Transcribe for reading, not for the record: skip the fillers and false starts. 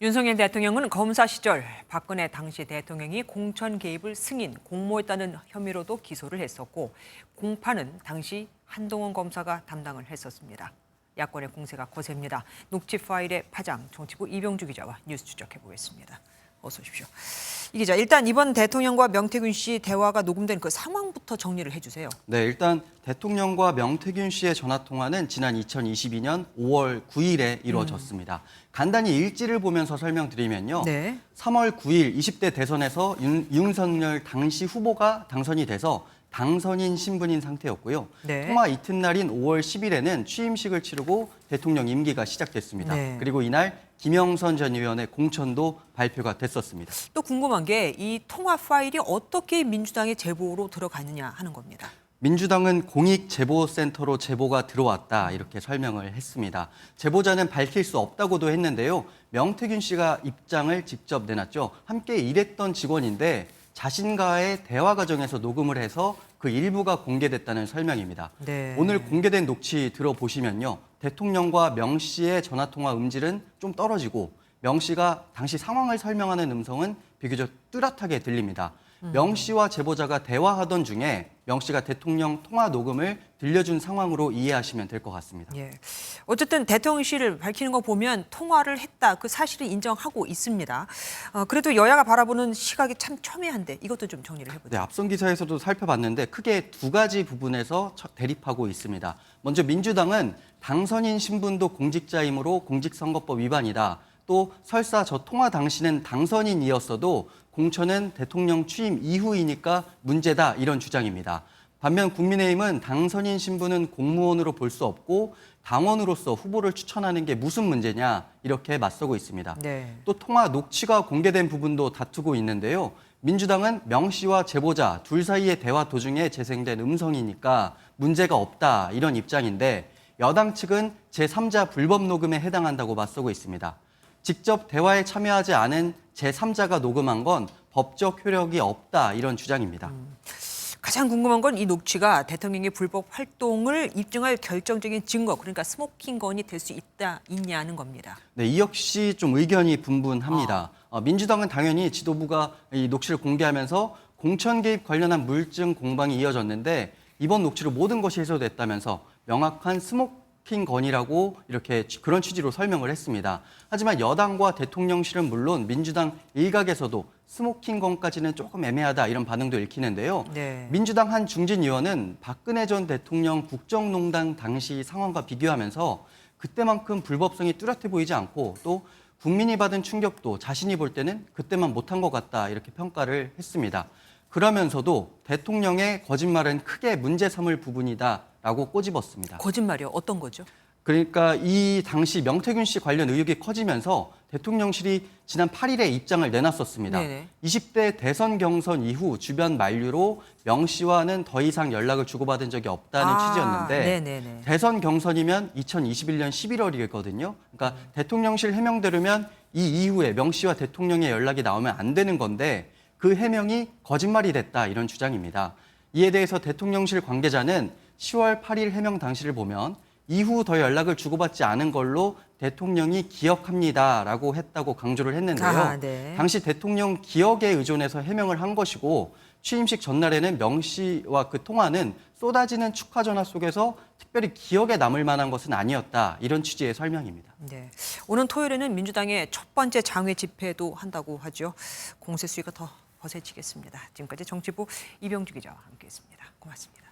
윤석열 대통령은 검사 시절 박근혜 당시 대통령이 공천 개입을 승인, 공모했다는 혐의로도 기소를 했었고 공판은 당시 한동훈 검사가 담당을 했었습니다. 야권의 공세가 거셉니다. 녹취 파일의 파장, 정치부 이병주 기자와 뉴스 추적해 보겠습니다. 어서 오십시오. 이 기자, 일단 이번 대통령과 명태균 씨 대화가 녹음된 그 상황부터 정리를 해주세요. 네, 일단 대통령과 명태균 씨의 전화통화는 지난 2022년 5월 9일에 이루어졌습니다. 간단히 일지를 보면서 설명드리면요. 네. 3월 9일 20대 대선에서 윤석열 당시 후보가 당선이 돼서 당선인 신분인 상태였고요. 네. 통화 이튿날인 5월 10일에는 취임식을 치르고 대통령 임기가 시작됐습니다. 네. 그리고 이날 김영선 전 의원의 공천도 발표가 됐었습니다. 또 궁금한 게 이 통화 파일이 어떻게 민주당의 제보로 들어가느냐 하는 겁니다. 민주당은 공익제보센터로 제보가 들어왔다 이렇게 설명을 했습니다. 제보자는 밝힐 수 없다고도 했는데요. 명태균 씨가 입장을 직접 내놨죠. 함께 일했던 직원인데 자신과의 대화 과정에서 녹음을 해서 그 일부가 공개됐다는 설명입니다. 네. 오늘 공개된 녹취 들어보시면요. 대통령과 명 씨의 전화통화 음질은 좀 떨어지고 명 씨가 당시 상황을 설명하는 음성은 비교적 뚜렷하게 들립니다. 명 씨와 제보자가 대화하던 중에 명 씨가 대통령 통화 녹음을 들려준 상황으로 이해하시면 될 것 같습니다. 예. 어쨌든 대통령실을 밝히는 거 보면 통화를 했다 그 사실을 인정하고 있습니다. 그래도 여야가 바라보는 시각이 참 첨예한데 이것도 좀 정리를 해보죠. 네, 앞선 기사에서도 살펴봤는데 크게 두 가지 부분에서 대립하고 있습니다. 먼저 민주당은 당선인 신분도 공직자이므로 공직선거법 위반이다. 또 설사 저 통화 당시는 당선인이었어도 공천은 대통령 취임 이후이니까 문제다 이런 주장입니다. 반면 국민의힘은 당선인 신분은 공무원으로 볼 수 없고 당원으로서 후보를 추천하는 게 무슨 문제냐 이렇게 맞서고 있습니다. 네. 또 통화 녹취가 공개된 부분도 다투고 있는데요. 민주당은 명 씨와 제보자 둘 사이의 대화 도중에 재생된 음성이니까 문제가 없다 이런 입장인데 여당 측은 제3자 불법 녹음에 해당한다고 맞서고 있습니다. 직접 대화에 참여하지 않은 제3자가 녹음한 건 법적 효력이 없다 이런 주장입니다. 가장 궁금한 건 이 녹취가 대통령의 불법 활동을 입증할 결정적인 증거, 그러니까 스모킹건이 될 수 있냐는 겁니다. 네, 이 역시 좀 의견이 분분합니다. 민주당은 당연히 지도부가 이 녹취를 공개하면서 공천 개입 관련한 물증 공방이 이어졌는데 이번 녹취로 모든 것이 해소됐다면서 명확한 스모킹건이라고 이렇게 그런 취지로 설명을 했습니다. 하지만 여당과 대통령실은 물론 민주당 일각에서도 스모킹건까지는 조금 애매하다 이런 반응도 읽히는데요. 네. 민주당 한 중진 의원은 박근혜 전 대통령 국정농단 당시 상황과 비교하면서 그때만큼 불법성이 뚜렷해 보이지 않고 또 국민이 받은 충격도 자신이 볼 때는 그때만 못한 것 같다 이렇게 평가를 했습니다. 그러면서도 대통령의 거짓말은 크게 문제 삼을 부분이다라고 꼬집었습니다. 거짓말이요? 어떤 거죠? 그러니까 이 당시 명태균 씨 관련 의혹이 커지면서 대통령실이 지난 8일에 입장을 내놨었습니다. 네네. 20대 대선 경선 이후 주변 만류로 명 씨와는 더 이상 연락을 주고받은 적이 없다는 취지였는데 네네네. 대선 경선이면 2021년 11월이거든요. 그러니까 대통령실 해명대로면 이 이후에 명 씨와 대통령의 연락이 나오면 안 되는 건데 그 해명이 거짓말이 됐다 이런 주장입니다. 이에 대해서 대통령실 관계자는 10월 8일 해명 당시를 보면 이후 더 연락을 주고받지 않은 걸로 대통령이 기억합니다라고 했다고 강조를 했는데요. 네. 당시 대통령 기억에 의존해서 해명을 한 것이고 취임식 전날에는 명 씨와 그 통화는 쏟아지는 축하 전화 속에서 특별히 기억에 남을 만한 것은 아니었다. 이런 취지의 설명입니다. 네. 오는 토요일에는 민주당의 첫 번째 장외 집회도 한다고 하죠. 공세 수위가 더 거세지겠습니다. 지금까지 정치부 이병주 기자와 함께했습니다. 고맙습니다.